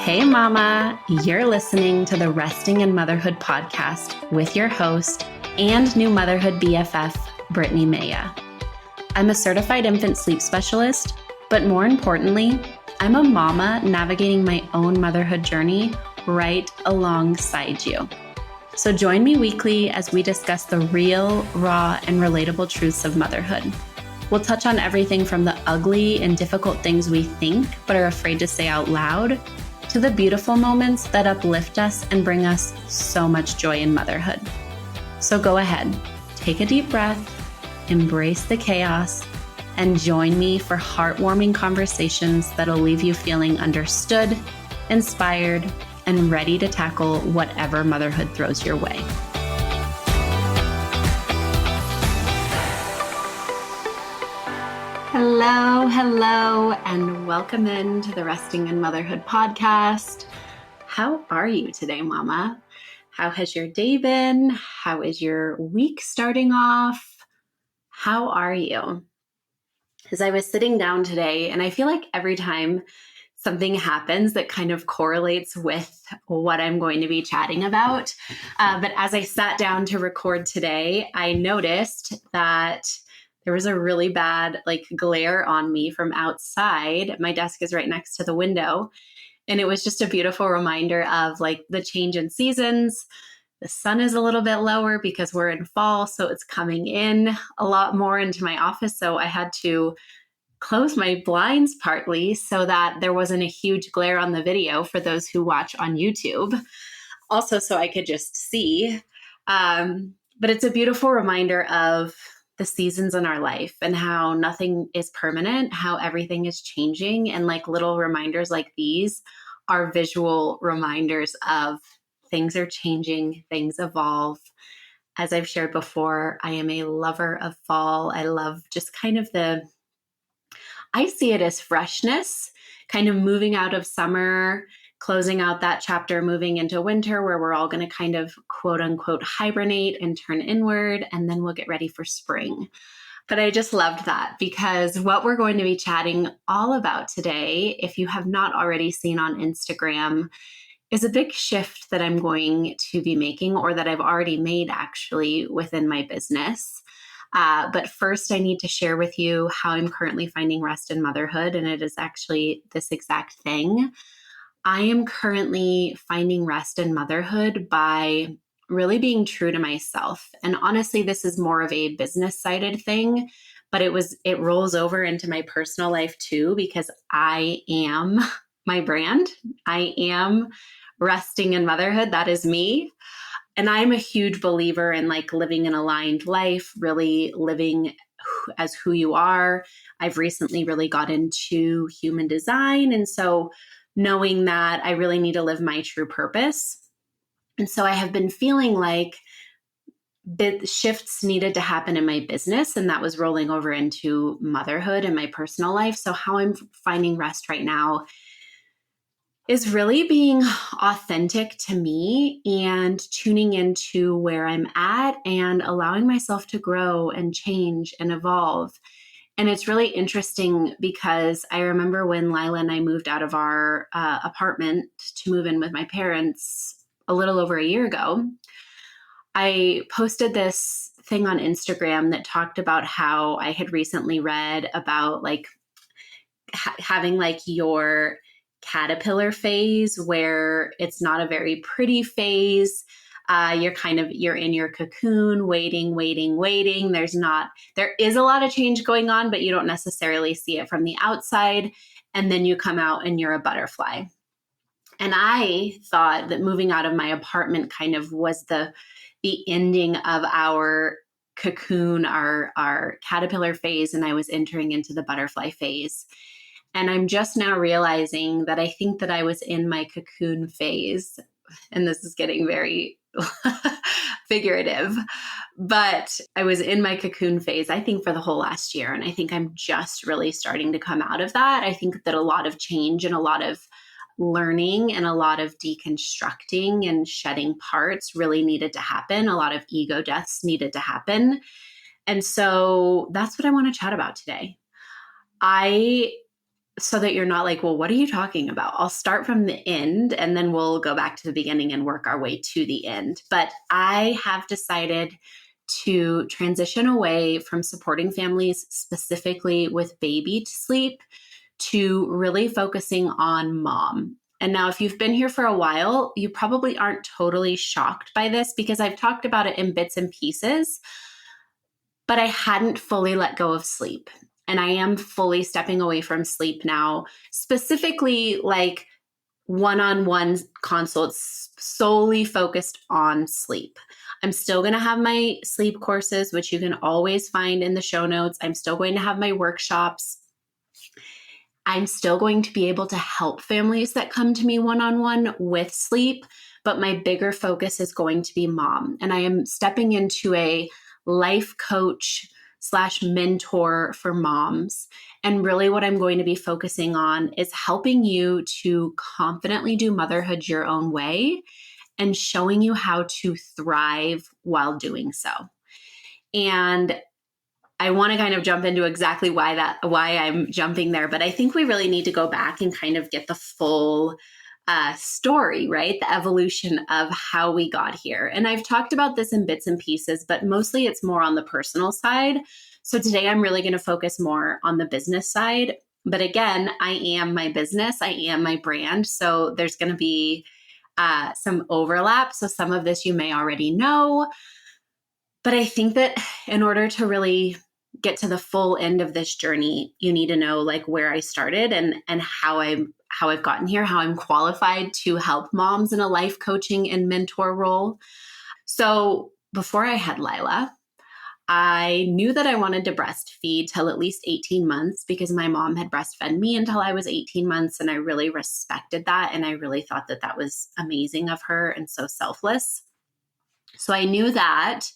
Hey, Mama, you're listening to the Resting in Motherhood podcast with your host and new motherhood BFF, Brittni Maya. I'm a certified infant sleep specialist, but more importantly, I'm a mama navigating my own motherhood journey right alongside you. So join me weekly as we discuss the real, raw, and relatable truths of motherhood. We'll touch on everything from the ugly and difficult things we think but are afraid to say out loud, to the beautiful moments that uplift us and bring us so much joy in motherhood. So go ahead, take a deep breath, embrace the chaos, and join me for heartwarming conversations that'll leave you feeling understood, inspired, and ready to tackle whatever motherhood throws your way. Hello, and welcome into the Resting in Motherhood podcast. How are you today, Mama? How has your day been? How is your week starting off? How are you? As I was sitting down today, and I feel like every time something happens that kind of correlates with what I'm going to be chatting about. But as I sat down to record today, I noticed that there was a really bad glare on me from outside. My desk is right next to the window. And it was just a beautiful reminder of the change in seasons. The sun is a little bit lower because we're in fall. So it's coming in a lot more into my office. So I had to close my blinds partly so that there wasn't a huge glare on the video for those who watch on YouTube. Also, so I could just see. But it's a beautiful reminder of the seasons in our life and how nothing is permanent, how everything is changing. And little reminders like these are visual reminders of things are changing, things evolve. As I've shared before, I am a lover of fall. I love just I see it as freshness, kind of moving out of summer, closing out that chapter, moving into winter, where we're all going to kind of quote unquote hibernate and turn inward, and then we'll get ready for spring. But I just loved that because what we're going to be chatting all about today, if you have not already seen on Instagram, is a big shift that I'm going to be making, or that I've already made actually within my business. But first, I need to share with you how I'm currently finding rest in motherhood. And it is actually this exact thing. I am currently finding rest in motherhood by really being true to myself. And honestly, this is more of a business-sided thing, but it rolls over into my personal life too, because I am my brand. I am resting in motherhood. That is me. And I'm a huge believer in living an aligned life, really living as who you are. I've recently really got into human design. And so knowing that I really need to live my true purpose. And so I have been feeling like shifts needed to happen in my business, and that was rolling over into motherhood and my personal life. So how I'm finding rest right now is really being authentic to me and tuning into where I'm at and allowing myself to grow and change and evolve. And it's really interesting because I remember when Lila and I moved out of our apartment to move in with my parents a little over a year ago, I posted this thing on Instagram that talked about how I had recently read about having your caterpillar phase, where it's not a very pretty phase. You're in your cocoon, waiting. There is a lot of change going on, but you don't necessarily see it from the outside. And then you come out and you're a butterfly. And I thought that moving out of my apartment kind of was the ending of our cocoon, our caterpillar phase. And I was entering into the butterfly phase. And I'm just now realizing that I think that I was in my cocoon phase, and this is getting very figurative, but I was in my cocoon phase, I think, for the whole last year. And I think I'm just really starting to come out of that. I think that a lot of change and a lot of learning and a lot of deconstructing and shedding parts really needed to happen. A lot of ego deaths needed to happen. And so that's what I want to chat about today. I so that you're not like, well, what are you talking about? I'll start from the end and then we'll go back to the beginning and work our way to the end. But I have decided to transition away from supporting families specifically with baby sleep to really focusing on mom. And now, if you've been here for a while, you probably aren't totally shocked by this because I've talked about it in bits and pieces, but I hadn't fully let go of sleep. And I am fully stepping away from sleep now, specifically like one-on-one consults solely focused on sleep. I'm still going to have my sleep courses, which you can always find in the show notes. I'm still going to have my workshops. I'm still going to be able to help families that come to me one-on-one with sleep, but my bigger focus is going to be mom. And I am stepping into a life coach / mentor for moms. And really what I'm going to be focusing on is helping you to confidently do motherhood your own way and showing you how to thrive while doing so. And I want to kind of jump into exactly why I'm jumping there, but I think we really need to go back and kind of get the full story, right? The evolution of how we got here. And I've talked about this in bits and pieces, but mostly it's more on the personal side. So today I'm really going to focus more on the business side. But again, I am my business. I am my brand. So there's going to be some overlap. So some of this you may already know. But I think that in order to really get to the full end of this journey, you need to know like where I started and how I've gotten here, how I'm qualified to help moms in a life coaching and mentor role. So before I had Lila, I knew that I wanted to breastfeed till at least 18 months because my mom had breastfed me until I was 18 months. And I really respected that. And I really thought that that was amazing of her and so selfless. So I knew that.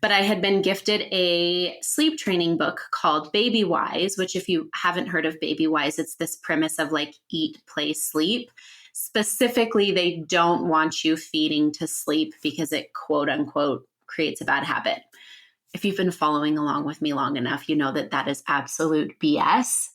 But I had been gifted a sleep training book called Baby Wise, which if you haven't heard of Baby Wise, it's this premise of like eat, play, sleep. Specifically, they don't want you feeding to sleep because it quote unquote creates a bad habit. If you've been following along with me long enough, you know that that is absolute BS.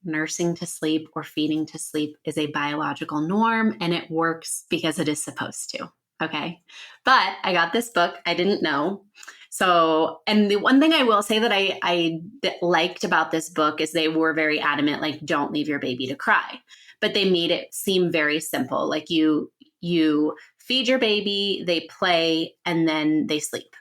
Nursing to sleep or feeding to sleep is a biological norm and it works because it is supposed to. Okay. But I got this book. I didn't know. So, and the one thing I will say that I liked about this book is they were very adamant, like, don't leave your baby to cry. But they made it seem very simple. Like you feed your baby, they play, and then they sleep.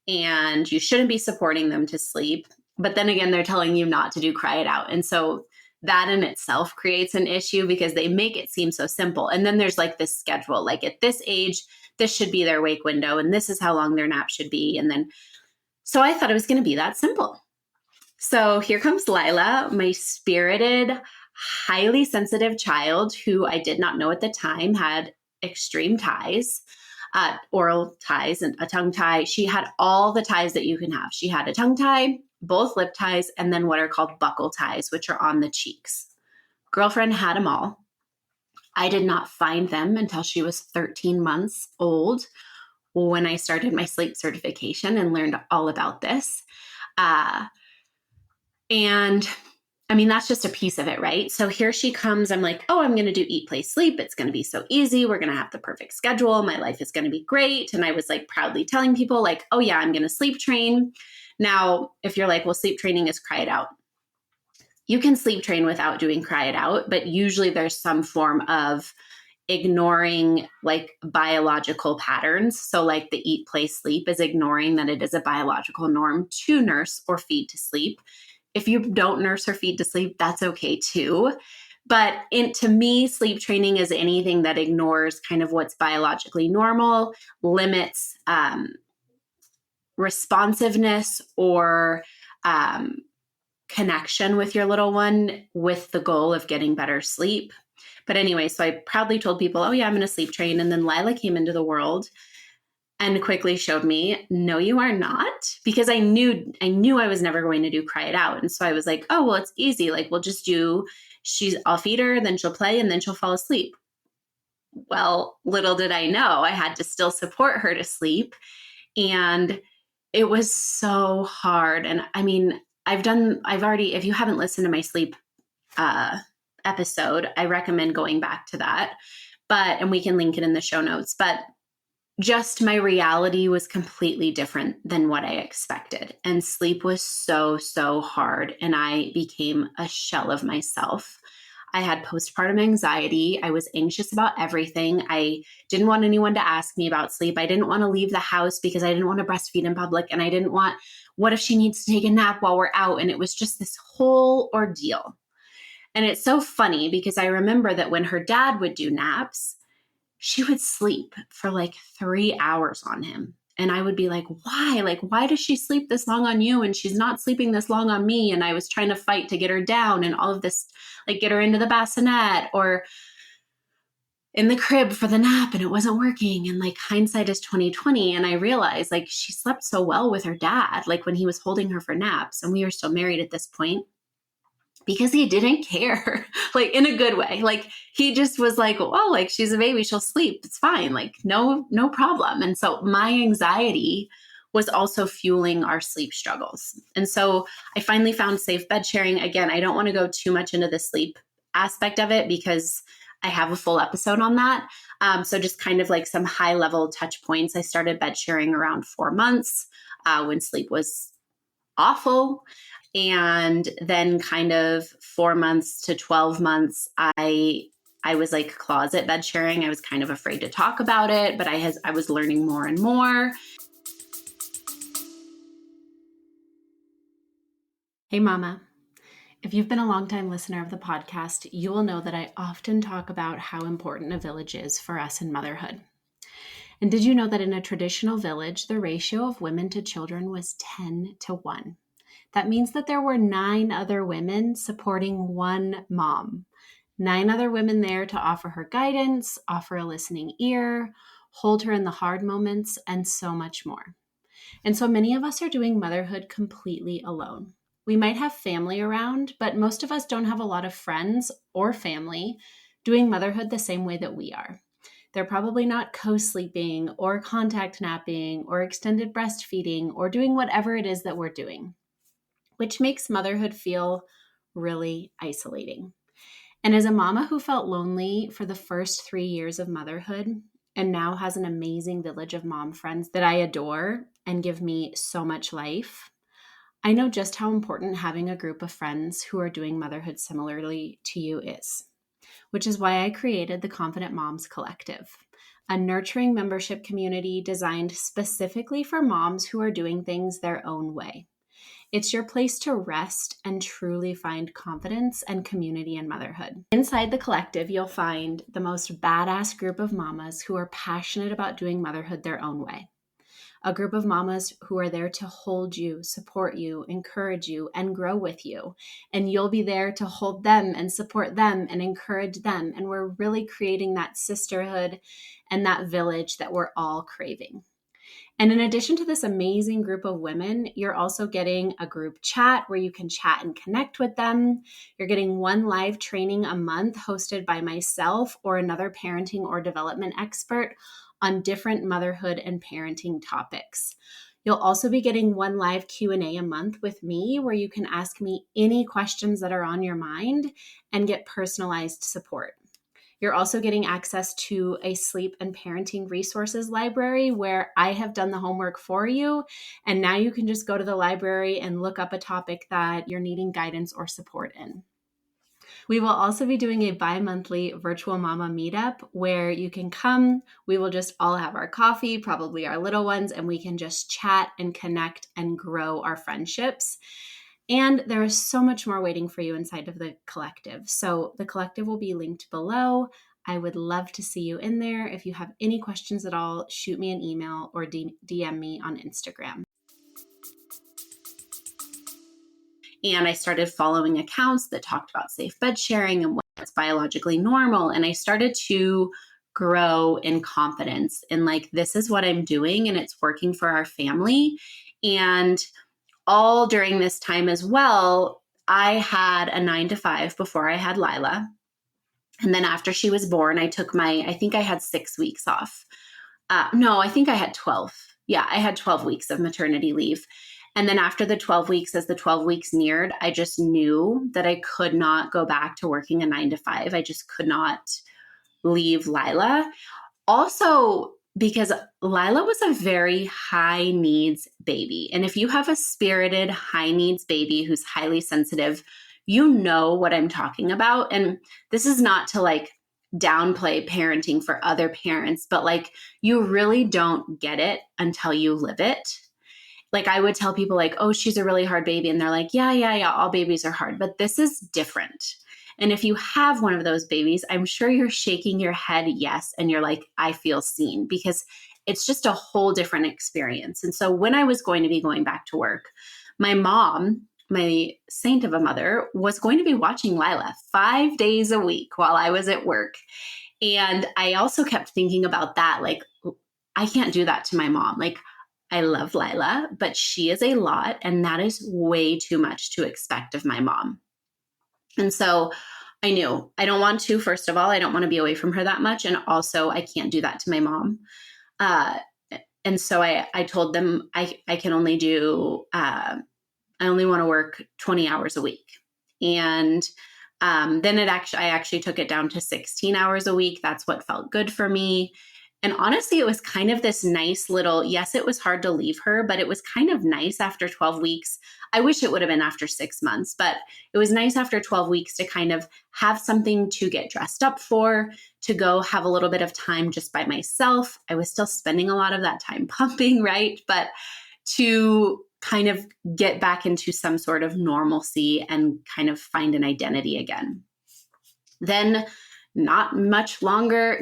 And you shouldn't be supporting them to sleep. But then again, they're telling you not to do cry it out. And so that in itself creates an issue because they make it seem so simple. And then there's like this schedule, like at this age, this should be their wake window and this is how long their nap should be. And then, so I thought it was going to be that simple. So here comes Lila, my spirited, highly sensitive child who I did not know at the time had extreme ties, oral ties and a tongue tie. She had all the ties that you can have. She had a tongue tie, both lip ties, and then what are called buckle ties, which are on the cheeks. Girlfriend had them all. I did not find them until she was 13 months old when I started my sleep certification and learned all about this. And I mean, that's just a piece of it, right? So here she comes. I'm like, oh, I'm going to do eat, play, sleep. It's going to be so easy. We're going to have the perfect schedule. My life is going to be great. And I was like proudly telling people like, oh yeah, I'm going to sleep train. Now, if you're like, well, sleep training is cry it out. You can sleep train without doing cry it out, but usually there's some form of ignoring like biological patterns. So like the eat, play, sleep is ignoring that it is a biological norm to nurse or feed to sleep. If you don't nurse or feed to sleep, that's okay too. But to me, sleep training is anything that ignores kind of what's biologically normal, limits responsiveness or connection with your little one with the goal of getting better sleep. But anyway, so I proudly told people, oh yeah, I'm going to sleep train. And then Lila came into the world and quickly showed me, no, you are not, because I knew I was never going to do cry it out. And so I was like, oh, well, it's easy. Like we'll just do, I'll feed her, then she'll play and then she'll fall asleep. Well, little did I know I had to still support her to sleep. And it was so hard. And I mean, if you haven't listened to my sleep episode. I recommend going back to that. And we can link it in the show notes. But just my reality was completely different than what I expected. And sleep was so, so hard. And I became a shell of myself. I had postpartum anxiety. I was anxious about everything. I didn't want anyone to ask me about sleep. I didn't want to leave the house because I didn't want to breastfeed in public. And I didn't want, what if she needs to take a nap while we're out? And it was just this whole ordeal. And it's so funny because I remember that when her dad would do naps, she would sleep for like 3 hours on him. And I would be like, why? Like, why does she sleep this long on you? And she's not sleeping this long on me. And I was trying to fight to get her down and all of this, like get her into the bassinet or in the crib for the nap, and it wasn't working. And like hindsight is 2020. And I realized like she slept so well with her dad, like when he was holding her for naps, and we were still married at this point, because he didn't care, like in a good way. Like he just was like, well, like she's a baby, she'll sleep. It's fine. Like no problem. And so my anxiety was also fueling our sleep struggles. And so I finally found safe bed sharing. Again, I don't want to go too much into the sleep aspect of it because I have a full episode on that. So just kind of like some high level touch points. I started bed sharing around 4 months when sleep was awful. And then kind of 4 months to 12 months, I was like closet bed sharing. I was kind of afraid to talk about it, but I was learning more and more. Hey, mama. If you've been a longtime listener of the podcast, you will know that I often talk about how important a village is for us in motherhood. And did you know that in a traditional village, the ratio of women to children was 10-1? That means that there were 9 other women supporting one mom, 9 other women there to offer her guidance, offer a listening ear, hold her in the hard moments, and so much more. And so many of us are doing motherhood completely alone. We might have family around, but most of us don't have a lot of friends or family doing motherhood the same way that we are. They're probably not co-sleeping or contact napping or extended breastfeeding or doing whatever it is that we're doing, which makes motherhood feel really isolating. And as a mama who felt lonely for the first 3 years of motherhood and now has an amazing village of mom friends that I adore and give me so much life, I know just how important having a group of friends who are doing motherhood similarly to you is, which is why I created the Confident Moms Collective, a nurturing membership community designed specifically for moms who are doing things their own way. It's your place to rest and truly find confidence and community in motherhood. Inside the collective, you'll find the most badass group of mamas who are passionate about doing motherhood their own way. A group of mamas who are there to hold you, support you, encourage you, and grow with you. And you'll be there to hold them and support them and encourage them. And we're really creating that sisterhood and that village that we're all craving. And in addition to this amazing group of women, you're also getting a group chat where you can chat and connect with them. You're getting 1 live training a month hosted by myself or another parenting or development expert on different motherhood and parenting topics. You'll also be getting 1 live Q&A a month with me where you can ask me any questions that are on your mind and get personalized support. You're also getting access to a sleep and parenting resources library where I have done the homework for you. And now you can just go to the library and look up a topic that you're needing guidance or support in. We will also be doing a bi-monthly virtual mama meetup where you can come. We will just all have our coffee, probably our little ones, and we can just chat and connect and grow our friendships. And there is so much more waiting for you inside of the collective. So the collective will be linked below. I would love to see you in there. If you have any questions at all, shoot me an email or DM me on Instagram. And I started following accounts that talked about safe bed sharing and what's biologically normal. And I started to grow in confidence in like, this is what I'm doing and it's working for our family. And all during this time as well, I had a 9-to-5 before I had Lila. And then after she was born, I think I had 6 weeks off. No, I think I had 12. Yeah, I had 12 weeks of maternity leave. And then after the 12 weeks, as the 12 weeks neared, I just knew that I could not go back to working a 9 to 5. I just could not leave Lila. Also, because Lila was a very high needs baby. And if you have a spirited, high needs baby who's highly sensitive, you know what I'm talking about. And this is not to like downplay parenting for other parents, but like you really don't get it until you live it. Like I would tell people like, oh, she's a really hard baby. And they're like, yeah, all babies are hard, but this is different. And if you have one of those babies, I'm sure you're shaking your head yes. And you're like, I feel seen, because it's just a whole different experience. And so when I was going to be going back to work, my mom, my saint of a mother, was going to be watching Lila 5 days a week while I was at work. And I also kept thinking about that. Like, I can't do that to my mom. Like, I love Lila, but she is a lot, and that is way too much to expect of my mom. And so I knew I don't want to, first of all, I don't want to be away from her that much. And also I can't do that to my mom. And so I told them I can only do, I only want to work 20 hours a week. And then I actually took it down to 16 hours a week. That's what felt good for me. And honestly, it was kind of this nice little, yes, it was hard to leave her, but it was kind of nice after 12 weeks. I wish it would have been after 6 months, but it was nice after 12 weeks to kind of have something to get dressed up for, to go have a little bit of time just by myself. I was still spending a lot of that time pumping, right? But to kind of get back into some sort of normalcy and kind of find an identity again. Then not much later,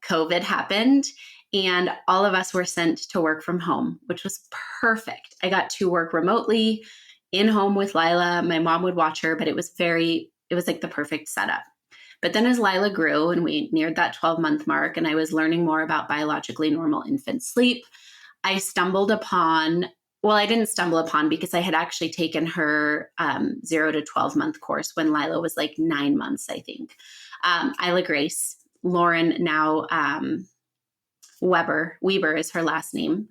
COVID happened and all of us were sent to work from home, which was perfect. I got to work remotely in home with Lila. My mom would watch her, but it was like the perfect setup. But then as Lila grew and we neared that 12-month mark and I was learning more about biologically normal infant sleep, I didn't stumble upon because I had actually taken her 0 to 12-month course when Lila was like 9 months, I think. Isla Grace, Lauren, now Weber is her last name.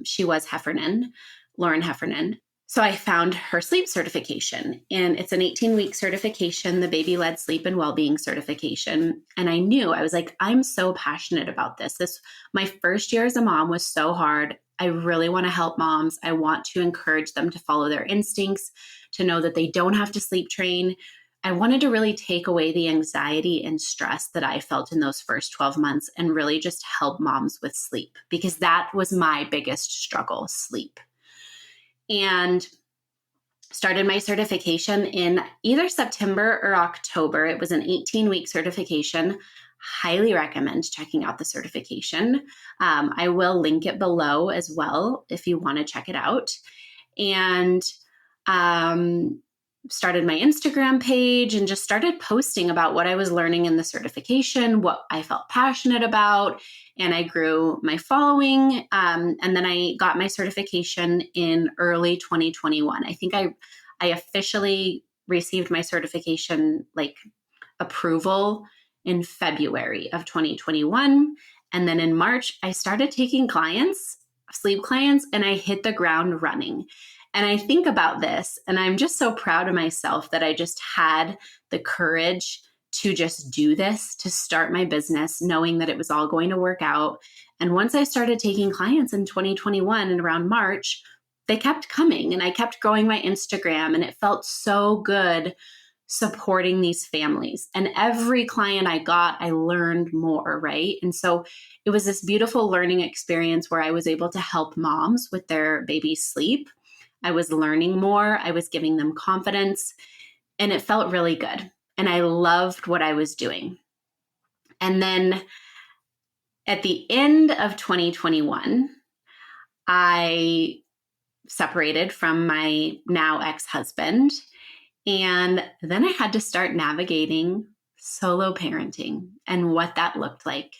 She was Heffernan, Lauren Heffernan. So I found her sleep certification, and it's an 18-week certification, the baby-led sleep and well-being certification. And I was like, I'm so passionate about this. My first year as a mom was so hard. I really want to help moms. I want to encourage them to follow their instincts, to know that they don't have to sleep train. I wanted to really take away the anxiety and stress that I felt in those first 12 months and really just help moms with sleep, because that was my biggest struggle, sleep. And started my certification in either September or October. It was an 18-week certification. Highly recommend checking out the certification. I will link it below as well if you want to check it out. And started my Instagram page and just started posting about what I was learning in the certification, what I felt passionate about, and I grew my following. And then I got my certification in early 2021. I think I officially received my certification approval in February of 2021. And then in March, I started taking sleep clients, and I hit the ground running. And I think about this, and I'm just so proud of myself that I just had the courage to just do this, to start my business, knowing that it was all going to work out. And once I started taking clients in 2021 and around March, they kept coming, and I kept growing my Instagram, and it felt so good supporting these families. And every client I got, I learned more, right? And so it was this beautiful learning experience where I was able to help moms with their baby's sleep. I was learning more. I was giving them confidence, and it felt really good. And I loved what I was doing. And then at the end of 2021, I separated from my now ex-husband. And then I had to start navigating solo parenting and what that looked like,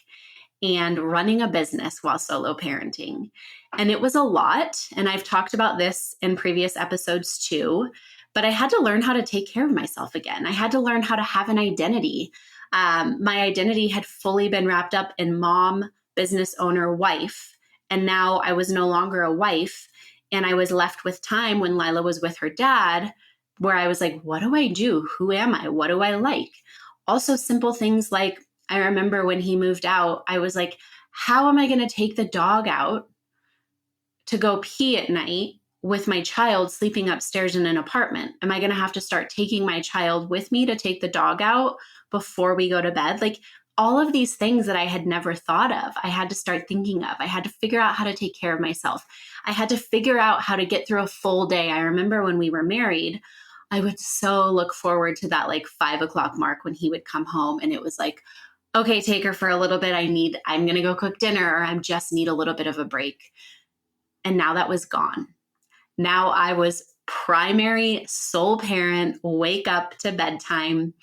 and running a business while solo parenting. And it was a lot. And I've talked about this in previous episodes too, but I had to learn how to take care of myself again. I had to learn how to have an identity. My identity had fully been wrapped up in mom, business owner, wife. And now I was no longer a wife. And I was left with time when Lila was with her dad, where I was like, what do I do? Who am I? What do I like? Also, simple things like, I remember when he moved out, I was like, how am I going to take the dog out to go pee at night with my child sleeping upstairs in an apartment? Am I going to have to start taking my child with me to take the dog out before we go to bed? Like, all of these things that I had never thought of, I had to start thinking of. I had to figure out how to take care of myself. I had to figure out how to get through a full day. I remember when we were married, I would so look forward to that like 5 o'clock mark when he would come home, and it was like, okay, take her for a little bit. I'm going to go cook dinner, or I just need a little bit of a break. And now that was gone. Now I was primary sole parent, wake up to bedtime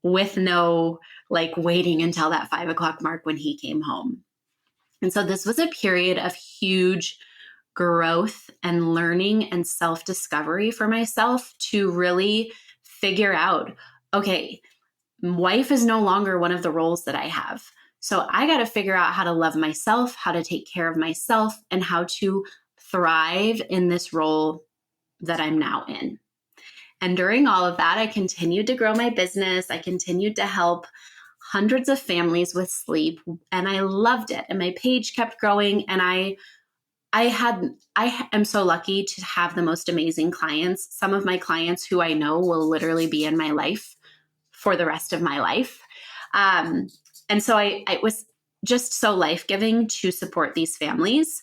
with no like waiting until that 5 o'clock mark when he came home. And so this was a period of huge growth and learning and self-discovery for myself to really figure out, okay, wife is no longer one of the roles that I have. So I got to figure out how to love myself, how to take care of myself, and how to thrive in this role that I'm now in. And during all of that, I continued to grow my business. I continued to help hundreds of families with sleep, and I loved it. And my page kept growing, and I am so lucky to have the most amazing clients. Some of my clients who I know will literally be in my life for the rest of my life. And so it was just so life-giving to support these families.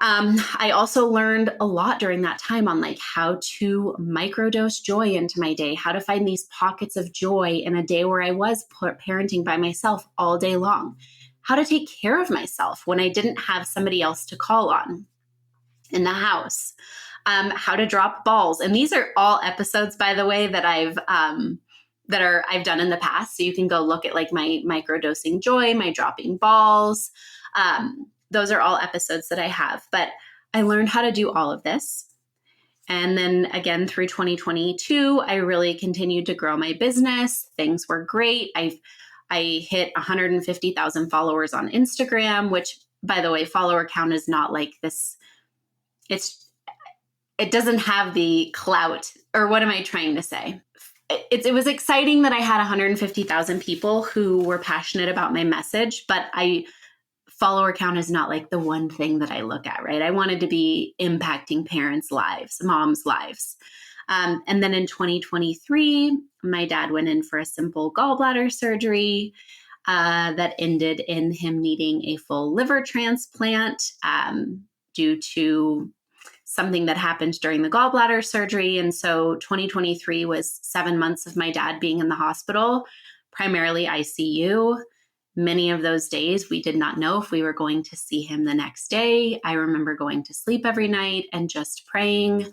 I also learned a lot during that time on like how to microdose joy into my day, how to find these pockets of joy in a day where I was parenting by myself all day long, how to take care of myself when I didn't have somebody else to call on in the house, how to drop balls. And these are all episodes, by the way, that I've done in the past. So you can go look at like my microdosing joy, my dropping balls. Those are all episodes that I have, but I learned how to do all of this. And then again, through 2022, I really continued to grow my business. Things were great. I hit 150,000 followers on Instagram, which, by the way, follower count is not like this. It doesn't have the clout, or what am I trying to say? It was exciting that I had 150,000 people who were passionate about my message, but follower count is not like the one thing that I look at, right? I wanted to be impacting parents' lives, moms' lives. And then in 2023, my dad went in for a simple gallbladder surgery that ended in him needing a full liver transplant due to something that happened during the gallbladder surgery. And so 2023 was 7 months of my dad being in the hospital, primarily ICU. Many of those days, we did not know if we were going to see him the next day. I remember going to sleep every night and just praying,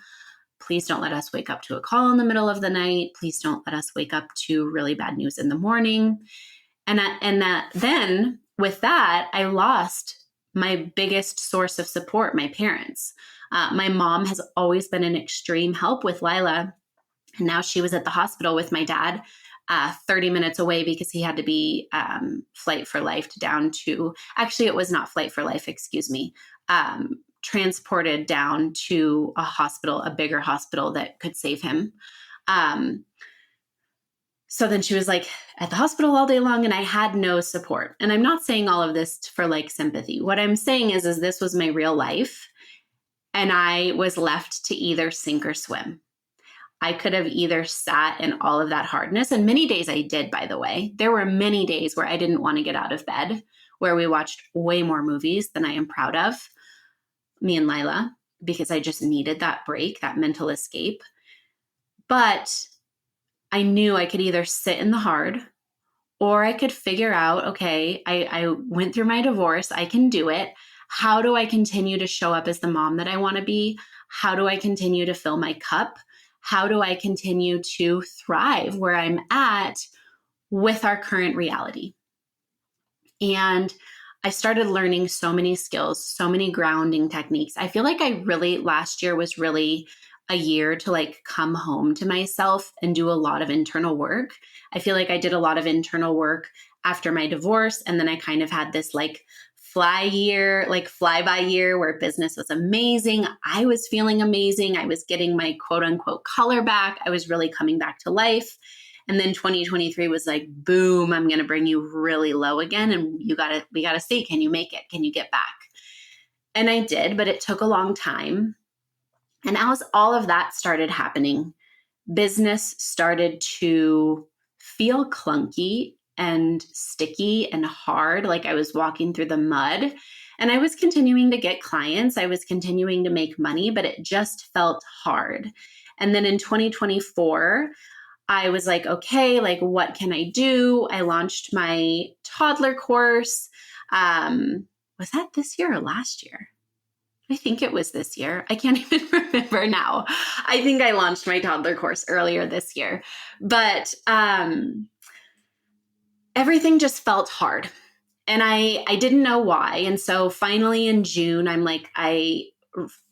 please don't let us wake up to a call in the middle of the night. Please don't let us wake up to really bad news in the morning. And then with that, I lost my biggest source of support, my parents. My mom has always been an extreme help with Lila. And now she was at the hospital with my dad, 30 minutes away because he had to be flight for life down to, actually, it was not flight for life, excuse me, transported down to a hospital, a bigger hospital that could save him. So then she was like at the hospital all day long and I had no support. And I'm not saying all of this for like sympathy. What I'm saying is this was my real life. And I was left to either sink or swim. I could have either sat in all of that hardness. And many days I did, by the way. There were many days where I didn't want to get out of bed, where we watched way more movies than I am proud of, me and Lila, because I just needed that break, that mental escape. But I knew I could either sit in the hard or I could figure out, okay, I went through my divorce. I can do it. How do I continue to show up as the mom that I want to be? How do I continue to fill my cup? How do I continue to thrive where I'm at with our current reality? And I started learning so many skills, so many grounding techniques. I feel like last year was really a year to like come home to myself and do a lot of internal work. I feel like I did a lot of internal work after my divorce. And then I kind of had this like fly by year where business was amazing. I was feeling amazing. I was getting my quote unquote color back. I was really coming back to life. And then 2023 was like, boom, I'm going to bring you really low again. And we got to see, can you make it? Can you get back? And I did, but it took a long time. And as all of that started happening, business started to feel clunky and sticky and hard, like I was walking through the mud. And I was continuing to get clients. I was continuing to make money, but it just felt hard. And then in 2024, I was like, okay, like what can I do? I launched my toddler course. Was that this year or last year? I think it was this year. I can't even remember now. I think I launched my toddler course earlier this year, but everything just felt hard and I didn't know why. And so finally in June, I'm like, I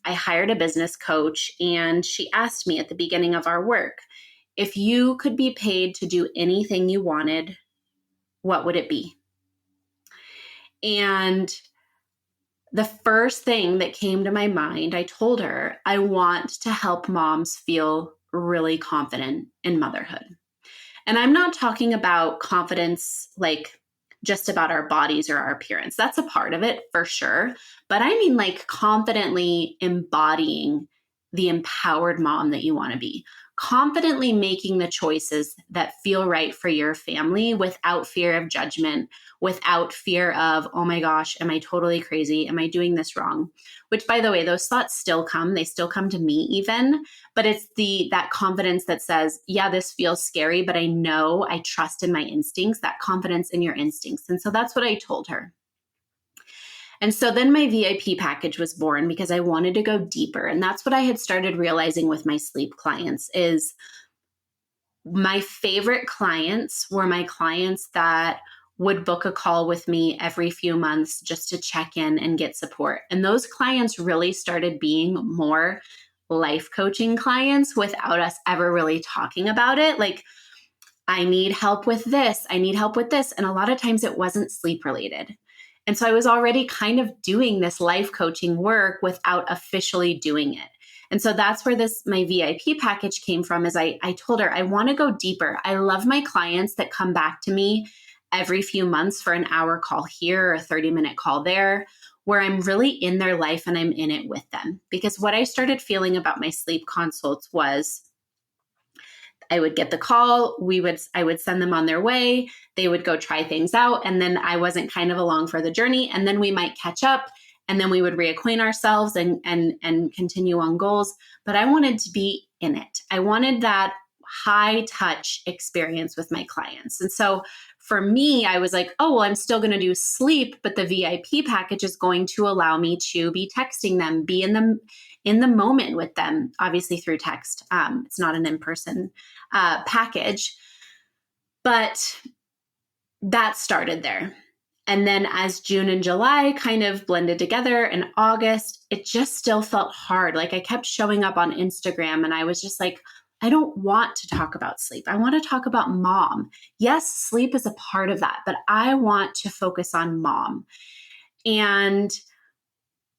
hired a business coach and she asked me at the beginning of our work, if you could be paid to do anything you wanted, what would it be? And the first thing that came to my mind, I told her, I want to help moms feel really confident in motherhood. And I'm not talking about confidence like just about our bodies or our appearance. That's a part of it for sure. But I mean like confidently embodying the empowered mom that you want to be. Confidently making the choices that feel right for your family without fear of judgment, without fear of, oh my gosh, am I totally crazy? Am I doing this wrong? Which, by the way, those thoughts still come. They still come to me even, but it's that confidence that says, yeah, this feels scary, but I know I trust in my instincts, that confidence in your instincts. And so that's what I told her. And so then my VIP package was born because I wanted to go deeper. And that's what I had started realizing with my sleep clients is my favorite clients were my clients that would book a call with me every few months just to check in and get support. And those clients really started being more life coaching clients without us ever really talking about it. Like, I need help with this. I need help with this. And a lot of times it wasn't sleep related. And so I was already kind of doing this life coaching work without officially doing it. And so that's where my VIP package came from is I told her, I want to go deeper. I love my clients that come back to me every few months for an hour call here or a 30-minute call there, where I'm really in their life and I'm in it with them. Because what I started feeling about my sleep consults was I would get the call, I would send them on their way, they would go try things out, and then I wasn't kind of along for the journey, and then we might catch up, and then we would reacquaint ourselves and continue on goals. But I wanted to be in it. I wanted that high touch experience with my clients. And so for me, I was like, oh, well, I'm still going to do sleep, but the VIP package is going to allow me to be texting them, be in the moment with them, obviously through text. It's not an in-person package, but that started there. And then as June and July kind of blended together in August, it just still felt hard. Like I kept showing up on Instagram and I was just like, I don't want to talk about sleep. I want to talk about mom. Yes, sleep is a part of that, but I want to focus on mom. And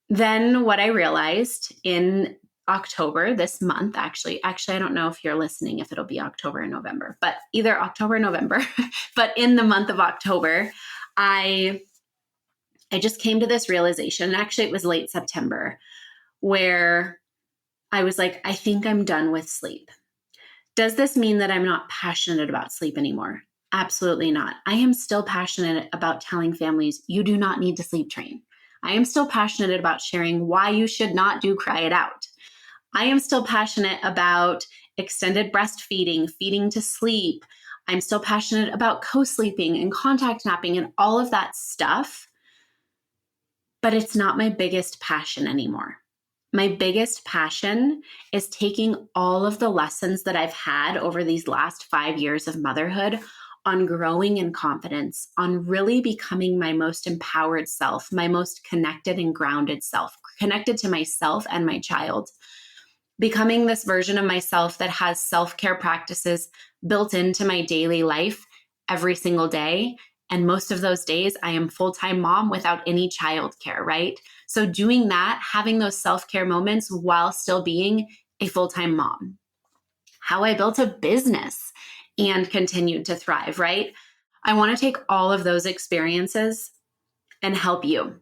then what I realized in October, this month, actually, I don't know if you're listening, if it'll be October or November, but either October or November, but in the month of October, I just came to this realization, and actually it was late September, where I was like, I think I'm done with sleep. Does this mean that I'm not passionate about sleep anymore? Absolutely not. I am still passionate about telling families you do not need to sleep train. I am still passionate about sharing why you should not do cry it out. I am still passionate about extended breastfeeding, feeding to sleep. I'm still passionate about co-sleeping and contact napping and all of that stuff, but it's not my biggest passion anymore. My biggest passion is taking all of the lessons that I've had over these last 5 years of motherhood on growing in confidence, on really becoming my most empowered self, my most connected and grounded self, connected to myself and my child, becoming this version of myself that has self-care practices built into my daily life every single day And most of those days, I am full-time mom without any childcare, right? So doing that, having those self-care moments while still being a full-time mom. How I built a business and continued to thrive, right? I want to take all of those experiences and help you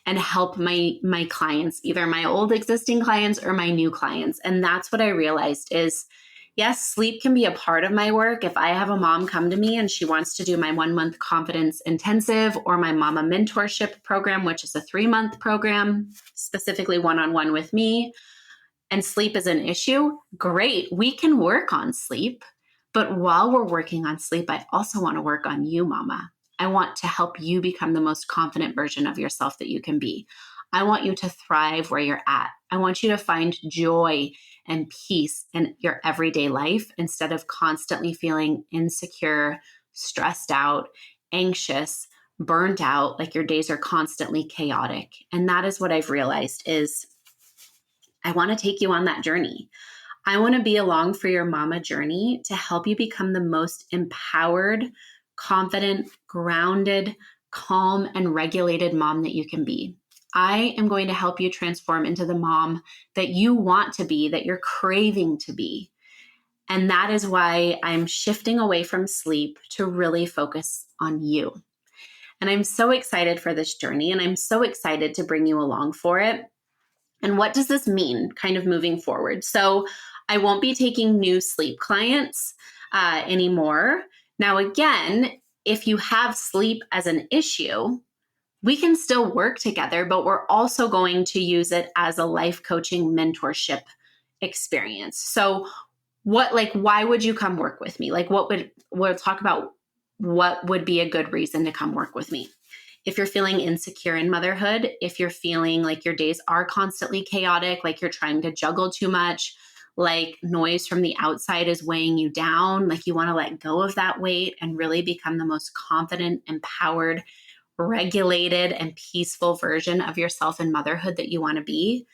and help my clients, either my old existing clients or my new clients. And that's what I realized is, yes, sleep can be a part of my work. If I have a mom come to me and she wants to do my 1-month confidence intensive or my mama mentorship program, which is a 3-month program, specifically one-on-one with me, and sleep is an issue, great. We can work on sleep. But while we're working on sleep, I also want to work on you, mama. I want to help you become the most confident version of yourself that you can be. I want you to thrive where you're at. I want you to find joy and peace in your everyday life instead of constantly feeling insecure, stressed out, anxious, burnt out, like your days are constantly chaotic. And that is what I've realized is I want to take you on that journey. I want to be along for your mama journey to help you become the most empowered, confident, grounded, calm, and regulated mom that you can be. I am going to help you transform into the mom that you want to be, that you're craving to be. And that is why I'm shifting away from sleep to really focus on you. And I'm so excited for this journey, and I'm so excited to bring you along for it. And what does this mean kind of moving forward? So I won't be taking new sleep clients anymore. Now, again, if you have sleep as an issue, we can still work together, but we're also going to use it as a life coaching mentorship experience. So why would you come work with me? We'll talk about what would be a good reason to come work with me. If you're feeling insecure in motherhood, if you're feeling like your days are constantly chaotic, like you're trying to juggle too much, like noise from the outside is weighing you down, like you want to let go of that weight and really become the most confident, empowered, regulated, and peaceful version of yourself in motherhood that you want to be,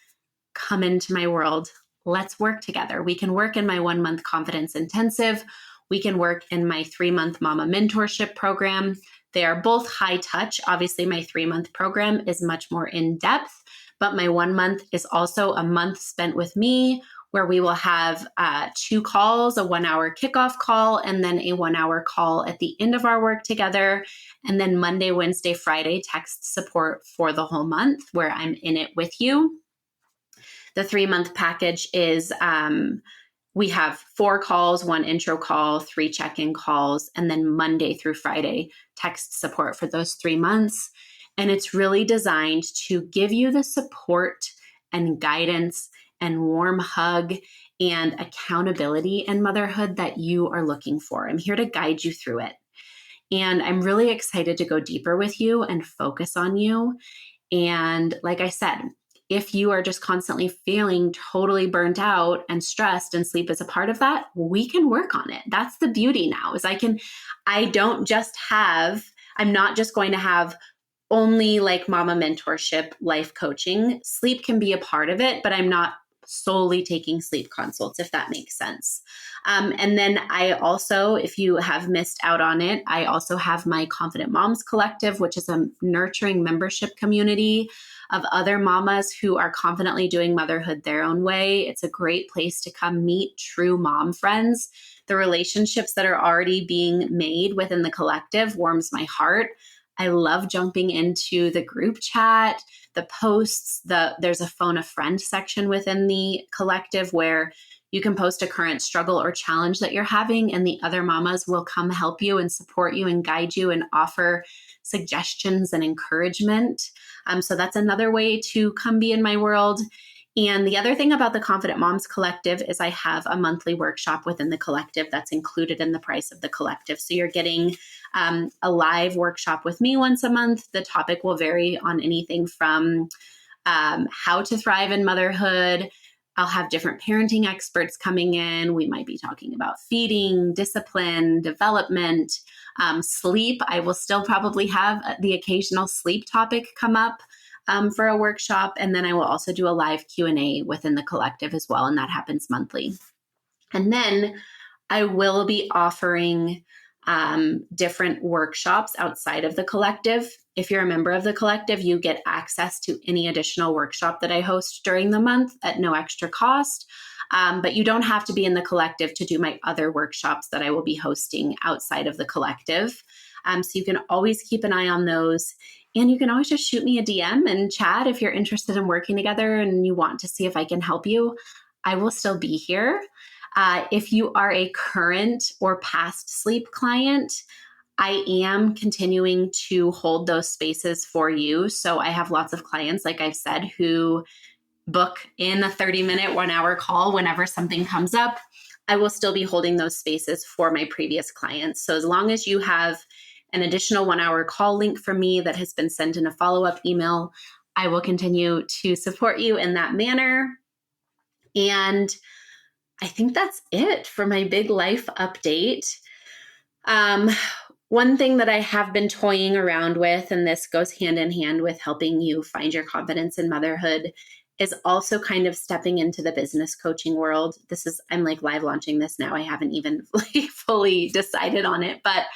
come into my world. Let's work together. We can work in my 1-month confidence intensive. We can work in my 3-month mama mentorship program. They are both high touch. Obviously, my 3-month program is much more in depth, but my 1 month is also a month spent with me where we will have 2 calls, a 1-hour kickoff call, and then a 1-hour call at the end of our work together. And then Monday, Wednesday, Friday, text support for the whole month where I'm in it with you. The 3-month package is we have 4 calls, 1 intro call, 3 check-in calls, and then Monday through Friday text support for those 3 months. And it's really designed to give you the support and guidance and warm hug and accountability in motherhood that you are looking for. I'm here to guide you through it. And I'm really excited to go deeper with you and focus on you. And like I said, if you are just constantly feeling totally burnt out and stressed and sleep is a part of that, we can work on it. That's the beauty now is I'm not just going to have only like mama mentorship, life coaching. Sleep can be a part of it, but I'm not solely taking sleep consults, if that makes sense. And then I also, if you have missed out on it, I also have my Confident Moms Collective, which is a nurturing membership community of other mamas who are confidently doing motherhood their own way. It's a great place to come meet true mom friends. The relationships that are already being made within the collective warms my heart. I love jumping into the group chat, the posts, there's a phone a friend section within the collective where you can post a current struggle or challenge that you're having, and the other mamas will come help you and support you and guide you and offer suggestions and encouragement. So that's another way to come be in my world. And the other thing about the Confident Moms Collective is I have a monthly workshop within the collective that's included in the price of the collective. So you're getting a live workshop with me once a month. The topic will vary on anything from how to thrive in motherhood. I'll have different parenting experts coming in. We might be talking about feeding, discipline, development, sleep. I will still probably have the occasional sleep topic come up for a workshop. And then I will also do a live Q&A within the collective as well. And that happens monthly. And then I will be offering different workshops outside of the collective. If you're a member of the collective, you get access to any additional workshop that I host during the month at no extra cost. But you don't have to be in the collective to do my other workshops that I will be hosting outside of the collective. So you can always keep an eye on those. And you can always just shoot me a DM and chat if you're interested in working together and you want to see if I can help you. I will still be here. If you are a current or past sleep client, I am continuing to hold those spaces for you. So I have lots of clients, like I've said, who book in a 30-minute, 1-hour call whenever something comes up. I will still be holding those spaces for my previous clients. So as long as you have an additional 1-hour call link from me that has been sent in a follow-up email, I will continue to support you in that manner. And I think that's it for my big life update. One thing that I have been toying around with, and this goes hand in hand with helping you find your confidence in motherhood, is also kind of stepping into the business coaching world. I'm like live launching this now. I haven't even fully decided on it, but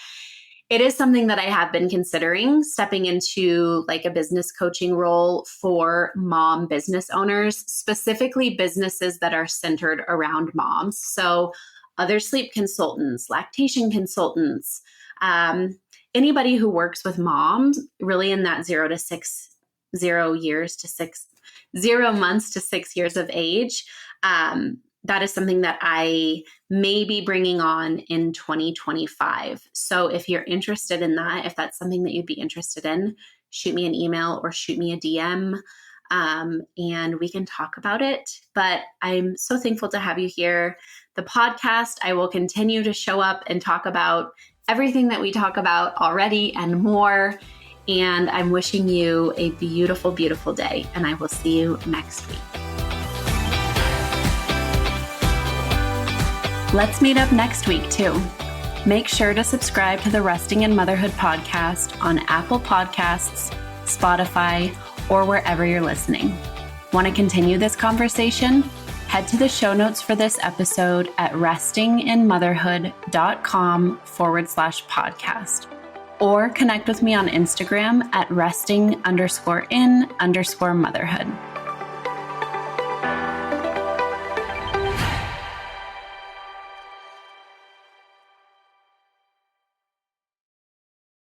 it is something that I have been considering, stepping into like a business coaching role for mom business owners, specifically businesses that are centered around moms. So other sleep consultants, lactation consultants, anybody who works with moms really in that 0 months to 6 years of age. That is something that I may be bringing on in 2025. So if you're interested in that, if that's something that you'd be interested in, shoot me an email or shoot me a DM, and we can talk about it. But I'm so thankful to have you here. The podcast, I will continue to show up and talk about everything that we talk about already and more. And I'm wishing you a beautiful, beautiful day. And I will see you next week. Let's meet up next week too. Make sure to subscribe to the Resting in Motherhood podcast on Apple Podcasts, Spotify, or wherever you're listening. Want to continue this conversation? Head to the show notes for this episode at restinginmotherhood.com/podcast. Or connect with me on Instagram at resting_in_motherhood.